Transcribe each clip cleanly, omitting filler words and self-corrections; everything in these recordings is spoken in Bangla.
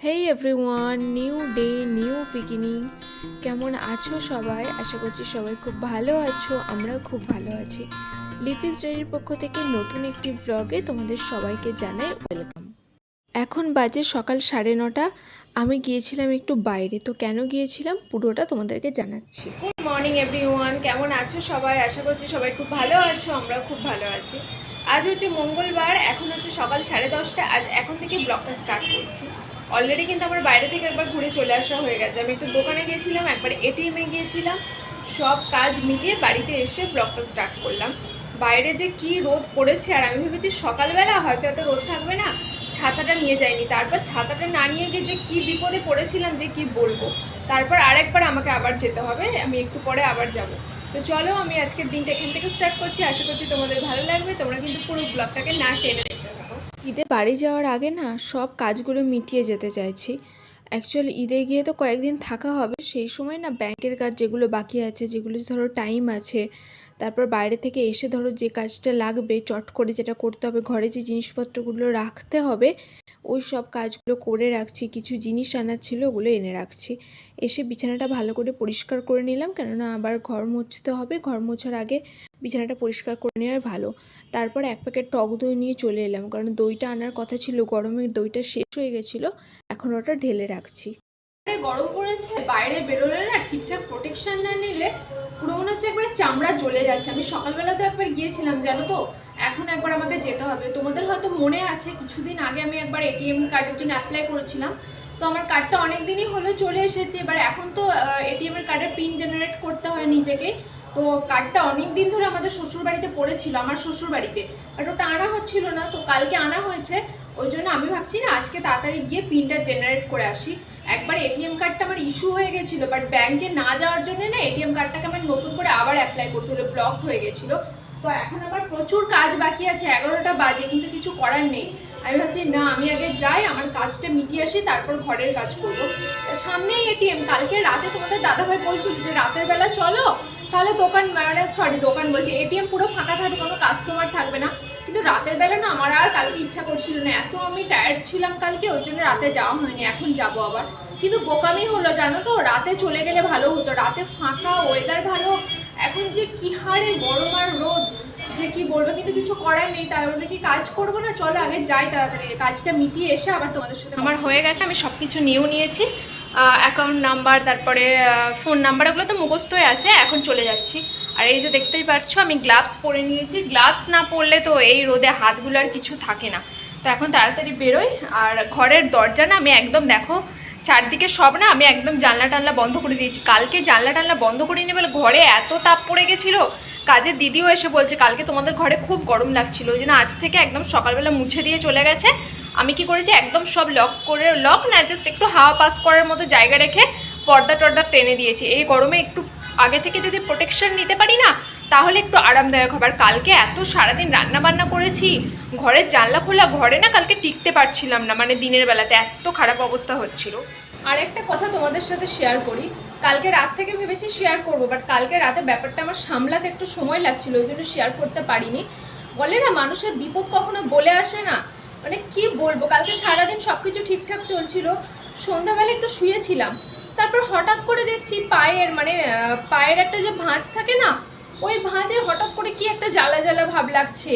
হেই everyone, new day new beginning. কেমন আছো সবাই? আশা করছি সবাই খুব ভালো আছো। আমরাও খুব ভালো আছি। লিপিস ডায়েরির পক্ষ থেকে নতুন একটি ব্লগে তোমাদের সবাইকে জানাই ওয়েলকাম। এখন বাজে সকাল 9:30। আমি গিয়েছিলাম একটু বাইরে। তো কেন গিয়েছিলাম পুরোটা তোমাদেরকে জানাচ্ছি। গুড মর্নিং এভরিওয়ান, কেমন আছো সবাই? আশা করছি সবাই খুব ভালো আছো। আমরাও খুব ভালো আছি। আজ হচ্ছে মঙ্গলবার, এখন হচ্ছে সকাল 10:30। আজ এখন থেকে ব্লগটা স্টার্ট করছি। অলরেডি কিন্তু আমার বাইরে থেকে একবার ঘুরে চলে আসা হয়ে গেছে। আমি একটু দোকানে গিয়েছিলাম, একবার এটিএমে গিয়েছিলাম, সব কাজ মিটিয়ে বাড়িতে এসে ব্লগটা স্টার্ট করলাম। বাইরে যে কি রোদ পড়েছে, আর আমি ভেবেছি সকালবেলা হয়তো এত রোদ থাকবে না, ছাতাটা নিয়ে যাইনি। তারপর ছাতাটা না নিয়ে গিয়ে যে কি বিপদে পড়েছিলাম যে কি বলবো। তারপর আরেকবার আমাকে আবার যেতে হবে, আমি একটু পরে আবার যাব। তো চলো, আমি আজকের দিনটা এখান থেকে স্টার্ট করছি। আশা করছি তোমাদের ভালো লাগবে। তোমরা কিন্তু পুরো ব্লগটাকে না টেনে দেখতে থাকো। ঈদে বাড়ি যাওয়ার আগে না সব কাজগুলো মিটিয়ে যেতে চাইছি। অ্যাকচুয়ালি ঈদে গিয়ে তো কয়েকদিন থাকা হবে, সেই সময় না ব্যাংকের কাজ যেগুলো বাকি আছে, যেগুলো ধরো টাইম আছে, তারপর বাইরে থেকে এসে ধরো যে কাজটা লাগবে চট করে যেটা করতে হবে, ঘরে যে জিনিসপত্রগুলো রাখতে হবে ওই সব কাজগুলো করে রাখছি। কিছু জিনিস আনার ছিল, ওগুলো এনে রাখছি। এসে বিছানাটা ভালো করে পরিষ্কার করে নিলাম, কেননা আবার ঘর মুছতে হবে। ঘর মোছার আগে বিছানাটা পরিষ্কার করে নেওয়াই ভালো। তারপর এক প্যাকেট টক দই নিয়ে চলে এলাম, কারণ দইটা আনার কথা ছিল, গরমের দইটা শেষ হয়ে গেছিলো, এখন ওটা ঢেলে রাখছি। গরম পড়েছে, বাইরে বেরোলে না ঠিকঠাক প্রোটেকশন না নিলে পুরো মনে হচ্ছে একবার চামড়া জ্বলে যাচ্ছে। আমি সকালবেলা তো একবার গিয়েছিলাম জানো তো, এখন একবার আমাকে যেতে হবে। তোমাদের হয়তো মনে আছে কিছুদিন আগে আমি একবার এটিএম কার্ডের জন্য অ্যাপ্লাই করেছিলাম। তো আমার কার্ডটা অনেক দিনই হলো চলে এসেছে। এবার এখন তো এটিএম এর কার্ডের পিন জেনারেট করতে হয় নিজেকে। তো কার্ডটা অনেক দিন ধরে আমাদের শ্বশুর বাড়িতে পড়েছিল, আমার শ্বশুর বাড়িতে, বাট ওটা আনা হচ্ছিল না। তো কালকে আনা হয়েছে, ওই জন্য আমি ভাবছি না আজকে তাড়াতাড়ি গিয়ে পিনটা জেনারেট করে আসি। একবার এটিএম কার্ডটা আমার ইস্যু হয়ে গেছিলো, বাট ব্যাংকে না যাওয়ার জন্য না এটিএম কার্ডটাকে আমার নতুন করে আবার অ্যাপ্লাই করতে হলো, ব্লকড হয়ে গেছিলো। তো এখন আমার প্রচুর কাজ বাকি আছে, 11টা বাজে, কিন্তু কিছু করার নেই। আমি ভাবছি না আমি আগে যাই, আমার কাজটা মিটিয়ে আসি, তারপর ঘরের কাজ করবো। সামনেই এটিএম। কালকে রাতে তোমাদের দাদাভাই বলছিল যে রাতের বেলা চলো, তাহলে দোকান দোকান বলছি এটিএম পুরো ফাঁকা থাকবে, কোনো কাস্টমার থাকবে না। কিন্তু রাতের বেলা না আমার আর কালকে ইচ্ছা করছিল না, এত আমি টায়ার্ড ছিলাম কালকে, ওই জন্য রাতে যাওয়া হয়নি। এখন যাবো আবার, কিন্তু বোকামি হলো জানো তো, রাতে চলে গেলে ভালো হতো। রাতে ফাঁকা, ওয়েদার ভালো। এখন যে কি হারে গরম আর রোদ, যে কি বলবো, কিন্তু কিছু করার নেই। তাহলে কি কাজ করবো না? চলো আগে যাই তাড়াতাড়ি, কাজটা মিটিয়ে এসে আবার তোমাদের সাথে। আমার হয়ে গেছে, আমি সব কিছু নিয়েও নিয়েছি, অ্যাকাউন্ট নাম্বার, তারপরে ফোন নাম্বার, এগুলো তো মুখস্থই আছে। এখন চলে যাচ্ছি। আর এই যে দেখতেই পাচ্ছ আমি গ্লাভস পরে নিয়েছি। গ্লাভস না পরলে তো এই রোদে হাতগুলো আর কিছু থাকে না। তো এখন তাড়াতাড়ি বেরোই। আর ঘরের দরজা না আমি একদম দেখো চারদিকে সব না আমি একদম জানলা টানলা বন্ধ করে দিয়েছি। কালকে জানলা টানলা বন্ধ করে নিয়ে বলে ঘরে এত তাপ পড়ে গেছিলো, কাজের দিদিও এসে বলছে কালকে তোমাদের ঘরে খুব গরম লাগছিল, ওই জন্য আজ থেকে একদম সকালবেলা মুছে দিয়ে চলে গেছে। আমি কি করেছি, একদম সব লক করে, লক না জাস্ট একটু হাওয়া পাস করার মতো জায়গা রেখে পর্দা টর্দা টেনে দিয়েছি। এই গরমে একটু আগে থেকে যদি প্রোটেকশন নিতে পারি না, তাহলে একটু আরামদায়ক হবে। আর কালকে এত সারাদিন রান্না বান্না করেছি, ঘরের জানলা খোলা, ঘরে না কালকে টিকতে পারছিলাম না, মানে দিনের বেলাতে এত খারাপ অবস্থা হচ্ছিল। আর একটা কথা তোমাদের সাথে শেয়ার করি, কালকে রাত থেকে ভেবেছি শেয়ার করবো, বাট কালকে রাতে ব্যাপারটা আমার সামলাতে একটু সময় লাগছিল, ওই জন্য শেয়ার করতে পারিনি। বলে না মানুষের বিপদ কখনো বলে আসে না, মানে কি বলবো, কালকে সারাদিন সব কিছু ঠিকঠাক চলছিল। সন্ধ্যাবেলা একটু শুয়েছিলাম, তারপর হঠাৎ করে দেখছি পায়ের পায়ের একটা যে ভাঁজ থাকে না, ওই ভাঁজে হঠাৎ করে কি একটা জ্বালা জ্বালা ভাব লাগছে।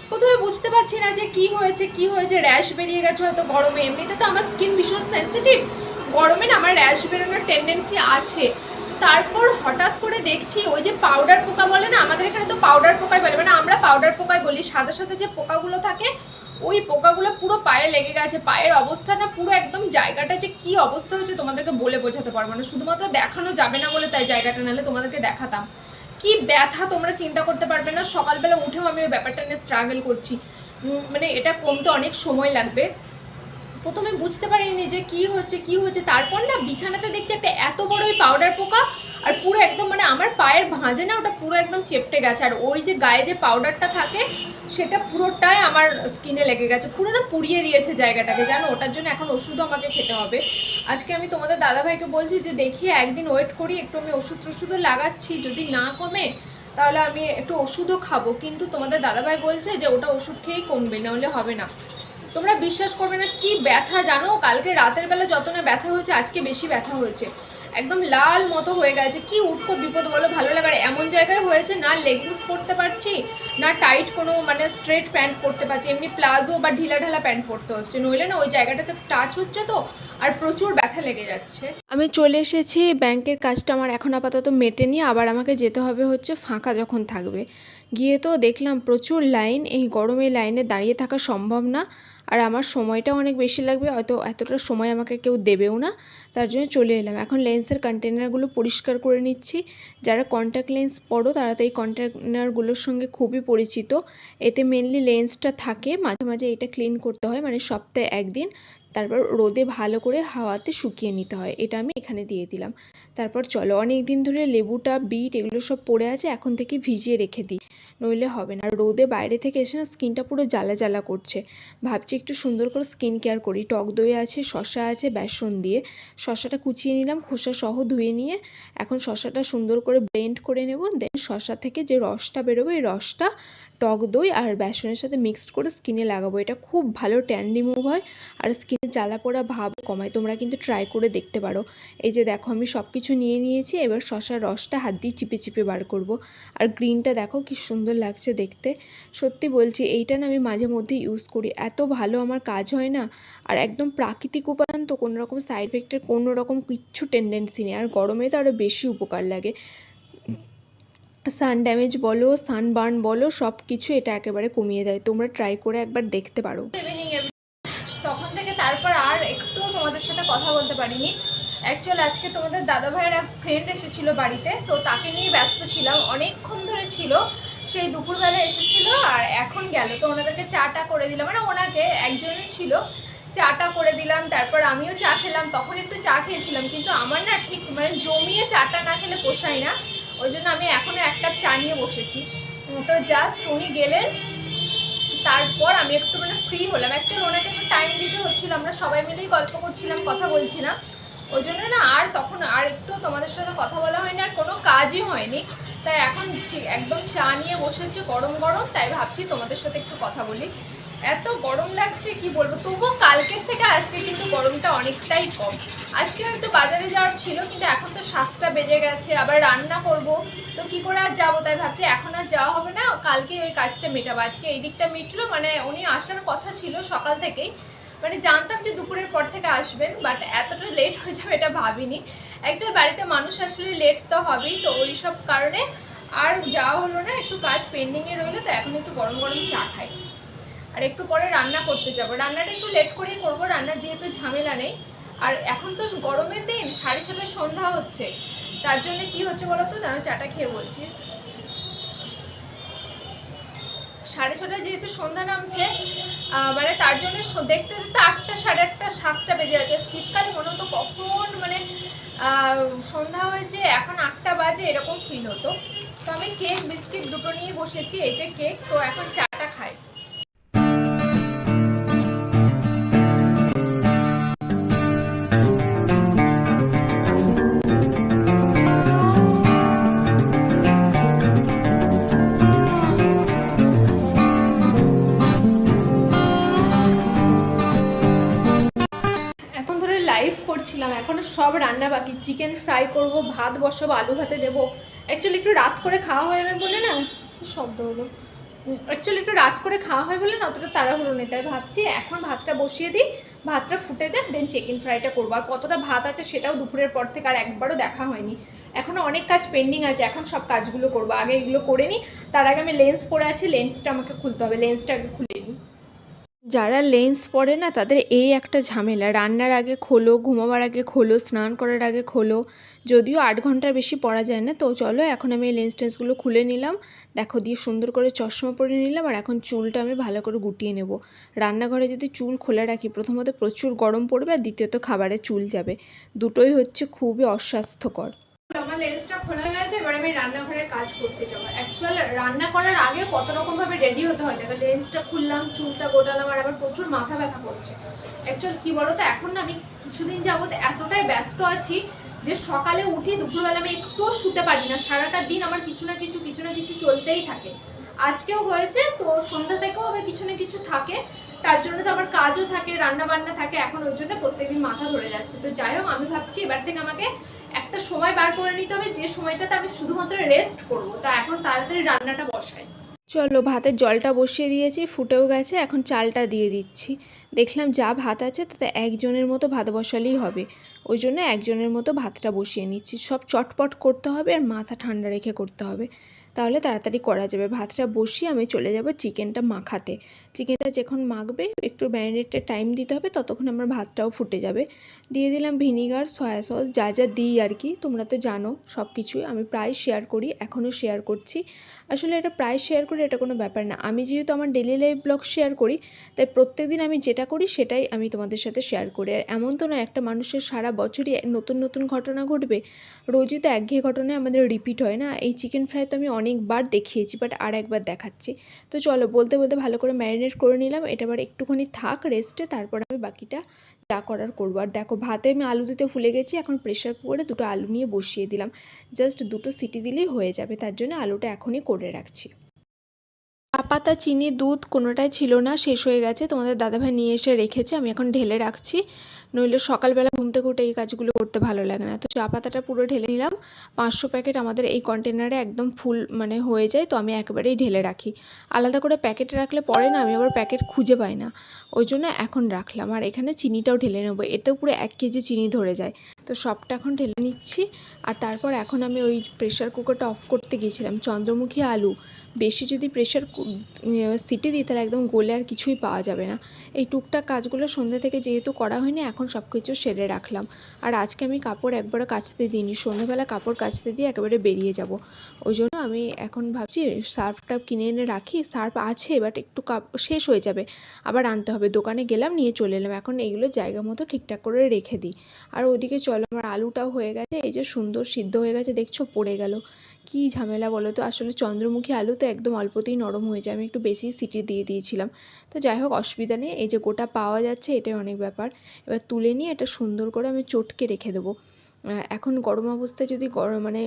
প্রথমে বুঝতে পারছি না যে কি হয়েছে, র্যাশ বেরিয়ে গেছে হয়তো গরমে। এমনিতে তো আমার স্কিন ভীষণ সেন্সিটিভ, গরমে না আমার র্যাশ বেরোনোর টেন্ডেন্সি আছে। তারপর হঠাৎ করে দেখছি ওই যে পাউডার পোকা বলে না, আমাদের এখানে তো পাউডার পোকাই বলে, মানে আমরা পাউডার পোকাই বলি, সাদা সাদা যে পোকাগুলো থাকে, ওই পোকাগুলো পুরো পায়ে লেগে গেছে। পায়ের অবস্থা না পুরো একদম, জায়গাটা যে কি অবস্থা হয়েছে তোমাদেরকে বলে বোঝাতে পারবো না। শুধুমাত্র দেখানো যাবে না বলে তাই জায়গাটা, নাহলে তোমাদেরকে দেখাতাম। কি ব্যথা তোমরা চিন্তা করতে পারবে না। সকালবেলা উঠেও আমি ওই ব্যাপারটা নিয়ে স্ট্রাগল করছি, মানে এটা কমতে অনেক সময় লাগবে। প্রথমে বুঝতে পারিনি যে কি হচ্ছে। তারপর না বিছানাতে দেখছি একটা এত বড় ওই পাউডার পোকা, আর পুরো একদম মানে আমার পায়ের ভাঁজে না ওটা পুরো একদম চেপটে গেছে। আর ওই যে গায়ে যে পাউডারটা থাকে সেটা পুরোটাই আমার স্কিনে লেগে গেছে, পুরো না পুড়িয়ে দিয়েছে জায়গাটাকে, জানো। ওটার জন্য এখন ওষুধও আমাকে খেতে হবে। আজকে আমি তোমাদের দাদাভাইকে বলছি যে দেখি একদিন ওয়েট করি, একটু আমি ওষুধও লাগাচ্ছি, যদি না কমে তাহলে আমি একটু ওষুধও খাবো। কিন্তু তোমাদের দাদাভাই বলছে যে ওটা ওষুধ খেয়েই কমবে, নাহলে হবে না। তোমরা বিশ্বাস করবে না কি ব্যথা জানো, কালকে রাতের বেলা যত না ব্যথা হয়েছে আজকে বেশি ব্যথা হয়েছে, একদম লাল মতো হয়ে গেছে। কি উঠকো বিপদ বলো, ভালো লাগার এমন জায়গায় হয়েছে, না লেগিংস পরতে পারছি না টাইট কোনো মানে স্ট্রেট প্যান্ট পরতে পারছি, এমনি প্লাজো বা ঢিলা ঢালা প্যান্ট পরতে হচ্ছে, নইলে না ওই জায়গাটাতে টাচ হচ্ছে তো আর প্রচুর ব্যথা লেগে যাচ্ছে। আমি চলে এসেছি, ব্যাংকের কাজটা আমার এখন আপাতত মেটেনি, আবার আমাকে যেতে হবে হচ্ছে ফাঁকা যখন থাকবে। গিয়ে তো দেখলাম প্রচুর লাইন, এই গরমে লাইনে দাঁড়িয়ে থাকা সম্ভব না, আর আমার সময়টাও অনেক বেশি লাগবে, হয়তো এতটা সময় আমাকে কেউ দেবেও না, তার জন্য চলে এলাম। এখন লেন্সের কন্টেনারগুলো পরিষ্কার করে নিচ্ছি। যারা কন্ট্যাক্ট লেন্স পরো তারা তো এই কন্টেনারগুলোর সঙ্গে খুবই পরিচিত। এতে মেনলি লেন্সটা থাকে, মাঝে মাঝে এটা ক্লিন করতে হয়, মানে সপ্তাহে একদিন, তারপর রোদে ভালো করে হাওয়াতে শুকিয়ে নিতে হয়। এটা আমি এখানে দিয়ে দিলাম। তারপর চলো, অনেক দিন ধরে লেবুটা বিট এগুলো সব পড়ে আছে, এখন থেকে ভিজিয়ে রেখে দিই, নইলে হবে না। রোদে বাইরে থেকে এসে না স্কিনটা পুরো জ্বালা জ্বালা করছে, ভাবছি একটু সুন্দর করে স্কিন কেয়ার করি। টক দই আছে, শসা আছে, বেসন দিয়ে শসাটা কুচিয়ে নিলাম, খোসা সহ ধুয়ে নিয়ে এখন শসাটা সুন্দর করে ব্লেন্ড করে নেব। দেন শসা থেকে যে রসটা বেরোবে এই রসটা টক দই আর বেসনের সাথে মিক্সড করে স্কিনে লাগাবো। এটা খুব ভালো ট্যান রিমুভ হয় আর স্কিনে জ্বালা পোড়া ভাব কমায়। তোমরা কিন্তু ট্রাই করে দেখতে পারো। এই যে দেখো আমি সব কিছু নিয়ে নিয়েছি, এবার শসার রসটা হাত দিয়ে চিপে চিপে বার করব। আর গ্রিনটা দেখো কি সুন্দর লাগছে দেখতে, সত্যি বলছি এইটা না আমি মাঝে মধ্যে ইউজ করি, এত ভালো আমার কাজ হয় না। আর একদম প্রাকৃতিক উপাদান তো, কোনো রকম সাইড এফেক্টের কোনো রকম কিচ্ছু টেন্ডেন্সি নেই, আর গরমে তো আরও বেশি উপকার লাগে। সান ড্যামেজ বলো, সানবার্ন বলো, সব কিছু এটা একেবারে কমিয়ে দেয়। তোমরা ট্রাই করে একবার দেখতে পারো। তখন থেকে তারপর আর একটু তোমাদের সাথে কথা বলতে পারিনি। অ্যাকচুয়ালি আজকে তোমাদের দাদাভাইয়ের এক ফ্রেন্ড এসেছিলো বাড়িতে, তো তাকে নিয়ে ব্যস্ত ছিলাম, অনেকক্ষণ ধরে ছিল, সেই দুপুরবেলা এসেছিলো আর এখন গেল। তো ওনাদেরকে চাটা করে দিলাম, মানে ওনাকে একজনই ছিল, চাটা করে দিলাম। তারপর আমিও চা খেলাম, তখন একটু চা খেয়েছিলাম, কিন্তু আমার না ঠিক মানে জমিয়ে চাটা না খেলে পোষায় না, ওই জন্য আমি এখনও এক কাপ চা নিয়ে বসেছি। তো জাস্ট উনি গেলেন, তারপর আমি একটু মানে ফ্রি হলাম। অ্যাকচুয়ালি ওনাকে একটু টাইম দিতে হচ্ছিল, আমরা সবাই মিলেই গল্প করছিলাম, কথা বলছিলাম, ওই জন্য না আর তখন আর একটু তোমাদের সাথে কথা বলা হয়নি, আর কোনো কাজই হয়নি। তাই এখন একদম চা নিয়ে বসেছি গরম গরম, তাই ভাবছি তোমাদের সাথে একটু কথা বলি। এত গরম লাগছে কি বলবো, তবুও কালকের থেকে আজকে কিন্তু গরমটা অনেকটাই কম। আজকেও একটু বাজারে যাওয়ার ছিল, কিন্তু এখন তো 7টা বেজে গেছে, আবার রান্না করব, তো কি করে আর যাবো, তাই ভাবছি এখন আর যাওয়া হবে না, কালকে ওই কাজটা মেটাবো। আজকে এই দিকটা মিটলো, মানে উনি আসার কথা ছিল সকাল থেকেই, মানে জানতাম যে দুপুরের পর থেকে আসবেন, বাট এতটা লেট হয়ে যাবে এটা ভাবিনি। অ্যাকচুয়ালি বাড়িতে মানুষ আসলে লেট তো হবেই, তো ওই সব কারণে আর যাওয়া হলো না, একটু কাজ পেন্ডিংয়ে রইলো, তো এখন একটু গরম গরম চা খাই, আর একটু পরে রান্না করতে যাব। রান্নাটা একটু লেট করেই করবো, রান্না যেহেতু ঝামেলা নেই। আর এখন তো গরমের দিন, 6:30 সন্ধ্যা হচ্ছে, তার জন্য কি হচ্ছে বলো তো, দাঁড়াও চাটা খেয়ে বলছি। 6:30 যেহেতু সন্ধ্যা নামছে, মানে তার জন্য দেখতে দেখতে 8টা, 8:30, 7টা বেজে যাচ্ছে। শীতকালে মনে হতো কখন মানে সন্ধ্যা হয়েছে, এখন 8টা বাজে, এরকম ফিল হতো। তো আমি কেক বিস্কিট দুটো নিয়ে বসেছি, এই যে কেক, তো এখন চাটা খাই। করছিলাম, এখনো সব রান্না বাকি। চিকেন ফ্রাই করব, ভাত বসাবো, আলু ভাতে দেবো। অ্যাকচুয়ালি একটু রাত করে খাওয়া হয়ে যাবে বলে না, কি শব্দ হলো, অ্যাকচুয়ালি একটু রাত করে খাওয়া হয় বলে না অতটা তাড়াহুড়ো নেই, তাই ভাবছি এখন ভাতটা বসিয়ে দিই, ভাতটা ফুটে যাক, দেন চিকেন ফ্রাইটা করবো। আর কতটা ভাত আছে সেটাও দুপুরের পর থেকে আর একবারও দেখা হয়নি, এখনও অনেক কাজ পেন্ডিং আছে, এখন সব কাজগুলো করবো, আগে এগুলো করে নিই। তার আগে আমি লেন্স পরে আছি, লেন্সটা আমাকে খুলতে হবে, লেন্সটা আগে খুলে নিই। যারা লেন্স পরে না তাদের এই একটা ঝামেলা, রান্নার আগে খোলো, ঘুমাবার আগে খোলো, স্নান করার আগে খোলো, যদিও 8 ঘন্টার বেশি পরা যায় না। তো চলো এখন আমি এই লেন্স টেন্সগুলো খুলে নিলাম, দেখো দিয়ে সুন্দর করে চশমা পরে নিলাম, আর এখন চুলটা আমি ভালো করে গুটিয়ে নেব। রান্নাঘরে যদি চুল খোলা রাখি, প্রথমত প্রচুর গরম পড়বে, আর দ্বিতীয়ত খাবারে চুল যাবে, দুটোই হচ্ছে খুবই অস্বাস্থ্যকর। আমার লেন্সটা খোলা গেছে, এবার আমি রান্নাঘরের কাজ করতে যাবো। অ্যাকচুয়াল রান্না করার আগেও কত রকমভাবে রেডি হতে হয়, দেখো লেন্সটা খুললাম, চুলটা গোটালাম, আর আবার প্রচুর মাথা ব্যথা করছে। অ্যাকচুয়াল কী বলো তো, এখন না আমি কিছুদিন যাবত এতটাই ব্যস্ত আছি যে সকালে উঠি, দুপুরবেলা আমি একটুও শুতে পারি না, সারাটা দিন আমার কিছু না কিছু চলতেই থাকে। আজকেও হয়েছে, তো সন্ধ্যা থেকেও আবার কিছু না কিছু থাকে, তার জন্য তো আমার কাজও থাকে, রান্না বান্না থাকে, এখন ওই জন্য প্রত্যেকদিন মাথা ধরে যাচ্ছে। তো যাই হোক, আমি ভাবছি এবার থেকে আমাকে একটা সময় বার করে নিতে হবে যে সময়টাতে আমি শুধুমাত্র রেস্ট করবো। তা এখন তাড়াতাড়ি রান্নাটা বসাই। চলো, ভাতের জলটা বসিয়ে দিয়েছি, ফুটেও গেছে, এখন চালটা দিয়ে দিচ্ছি। দেখলাম যা ভাত আছে তাতে একজনের মতো ভাত বসালেই হবে, ওই জন্য একজনের মতো ভাতটা বসিয়ে নিচ্ছি। সব চটপট করতে হবে আর মাথা ঠান্ডা রেখে করতে হবে, তাহলে তাড়াতাড়ি করা যাবে। ভাতটা বসিয়ে আমি চলে যাব চিকেনটা মাখাতে। চিকেনটা যখন মাখবে একটু ম্যারিনেটের টাইম দিতে হবে, ততক্ষণ আমার ভাতটাও ফুটে যাবে। দিয়ে দিলাম ভিনিগার, সয়া সস, যা যা দিই আর কি, তোমরা তো জানো সব কিছুই আমি প্রায় শেয়ার করি, এখনও শেয়ার করছি। আসলে এটা প্রায় শেয়ার করি, এটা কোনো ব্যাপার না। আমি যেহেতু আমার ডেলি লাইফ ব্লগ শেয়ার করি, তাই প্রত্যেকদিন আমি যেটা করি সেটাই আমি তোমাদের সাথে শেয়ার করি। আর এমন তো নয় একটা মানুষের সারা বছরই নতুন নতুন ঘটনা ঘটবে, রোজই তো একঘেয়ে ঘটনায় আমাদের রিপিট হয় না। এই চিকেন ফ্রাই তো আমি অনেকবার দেখিয়েছি, বাট আর একবার দেখাচ্ছি। তো চলো, বলতে বলতে ভালো করে ম্যারিনেট করে নিলাম, এটা আবার একটুখানি থাক রেস্টে, তারপর আমি বাকিটা যা করার করবো। আর দেখো, ভাতে আমি আলু দিতে ভুলে গেছি, এখন প্রেশার কুকারে দুটো আলু নিয়ে বসিয়ে দিলাম, জাস্ট দুটো সিটি দিলেই হয়ে যাবে, তার জন্য আলুটা এখনই করে রাখছি। চা পাতা, চিনি, দুধ কোনোটাই ছিল না, শেষ হয়ে গেছে, তোমাদের দাদাভাই নিয়ে এসে রেখেছে, আমি এখন ঢেলে রাখছি। নইলে সকালবেলা ঘুম থেকে উঠে এই কাজগুলো করতে ভালো লাগে না। তো চা পাতাটা পুরো ঢেলে নিলাম। 500 প্যাকেট আমাদের এই কন্টেনারে একদম ফুল মানে হয়ে যায়, তো আমি একেবারেই ঢেলে রাখি। আলাদা করে প্যাকেটে রাখলে পরে না আমি আবার প্যাকেট খুঁজে পাই না, ওই জন্য এখন রাখলাম। আর এখানে চিনিটাও ঢেলে নেবো, এতেও পুরো 1 কেজি চিনি ধরে যায়। তো সবটা এখন ঢেলে নিচ্ছি। আর তারপর এখন আমি ওই প্রেশার কুকারটা অফ করতে গিয়েছিলাম। চন্দ্রমুখী আলু বেশি যদি প্রেশার সিটি দিই তাহলে একদম গলে আর কিছুই পাওয়া যাবে না। এই টুকটাক কাজগুলো সন্ধ্যে থেকে যেহেতু করা হয়নি, এখন সব কিছু সেরে রাখলাম। আর আজকে আমি কাপড় একবারও কাচতে দিইনি, সন্ধ্যেবেলা কাপড় কাচতে দিয়ে একেবারে বেরিয়ে যাব, ওই জন্য আমি এখন ভাবছি সার্ফটা কিনে এনে রাখি। সার্ফ আছে, বাট একটু শেষ হয়ে যাবে, আবার আনতে হবে। দোকানে গেলাম, নিয়ে চলে এলাম, এখন এইগুলো জায়গা মতো ঠিকঠাক করে রেখে দিই। আর ওদিকে চলো, আমার আলুটাও হয়ে গেছে, এই যে সুন্দর সিদ্ধ হয়ে গেছে, দেখছো পড়ে গেল, কি ঝামেলা বলো তো। আসলে চন্দ্রমুখী আলু তো একদম অল্পতেই নরম হয়ে যায়, আমি একটু বেশি সিটি দিয়ে দিয়েছিলাম। তো যাই হোক, অসুবিধা নেই, এই যে গোটা পাওয়া যাচ্ছে এটাই অনেক ব্যাপার। এবার তুলে নিয়ে এটা সুন্দর করে আমি চটকে রেখে দেবো। এখন গরম অবস্থায় যদি মানে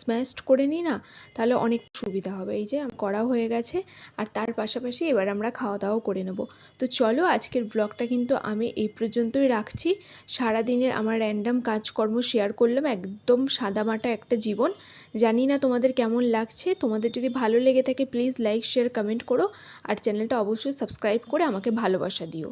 স্ম্যাশড করে নিই না, তাহলে অনেক সুবিধা হবে। এই যে করা হয়ে গেছে, আর তার পাশাপাশি এবার আমরা খাওয়া দাওয়াও করে নেব। তো চলো, আজকের ব্লগটা কিন্তু আমি এই পর্যন্তই রাখছি। সারাদিনের আমার র্যান্ডম কাজকর্ম শেয়ার করলাম, একদম সাদামাটা একটা জীবন। জানি না তোমাদের কেমন লাগছে, তোমাদের যদি ভালো লেগে থাকে প্লিজ লাইক, শেয়ার, কমেন্ট করো, আর চ্যানেলটা অবশ্যই সাবস্ক্রাইব করে আমাকে ভালোবাসা দিও।